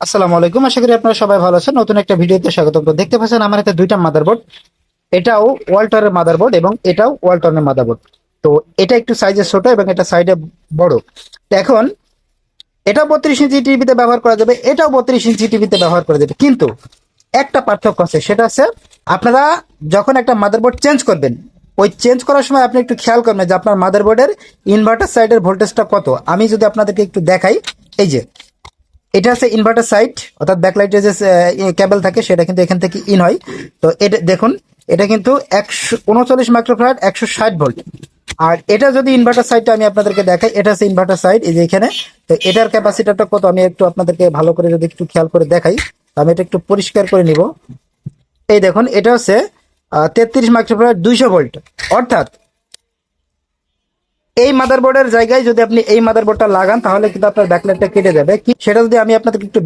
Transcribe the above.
আসসালামু আলাইকুম, আশা করি আপনারা সবাই ভালো আছেন। নতুন একটা ভিডিওতে স্বাগতম। তো দেখতে পাচ্ছেন আমার হাতে দুইটা মাদারবোর্ড। এটাও ওয়ালটনের মাদারবোর্ড এবং এটাও ওয়ালটনের মাদারবোর্ড। তো এটা একটু সাইজে ছোট এবং এটা সাইডে বড়। তো এখন এটাও 32 ইঞ্চি টিভিতে ব্যবহার করা যাবে, এটাও 32 ইঞ্চি টিভিতে ব্যবহার করা যাবে, কিন্তু একটা পার্থক্য আছে। সেটা আছে আপনারা যখন একটা মাদারবোর্ড চেঞ্জ করবেন, ওই চেঞ্জ করার সময় আপনি একটু খেয়াল করবেন যে আপনার মাদারবোর্ডের ইনভার্টার সাইডের ভোল্টেজটা কত। আমি যদি আপনাদেরকে একটু দেখাই, এই যে এটা হচ্ছে ইনভার্টার সাইট, অর্থাৎ ব্যাকলাইটের যে কেবল থাকে সেটা কিন্তু এখান থেকে ইন হয়। তো এটা দেখুন, এটা কিন্তু 139 মাইক্রোফ্যারাড 160 ভোল্ট। আর এটা যদি ইনভার্টার সাইটটা আমি আপনাদেরকে দেখাই, এটা হচ্ছে ইনভার্টার সাইট, এই যে এখানে। তো এটার ক্যাপাসিটারটা কত আমি একটু আপনাদেরকে ভালো করে যদি একটু খেয়াল করে দেখাই, আমি এটা একটু পরিষ্কার করে নিব। এই দেখুন, এটা হচ্ছে 33 মাইক্রোফ্যারাড 200 ভোল্ট। অর্থাৎ এই মাদারবোর্ডের জায়গায় যদি আপনি এই মাদারবোর্ডটা লাগান তাহলে কিন্তু আপনার ব্যাকলাইটটা কেটে যাবে। সেটা যদি আমি আপনাদেরকে একটু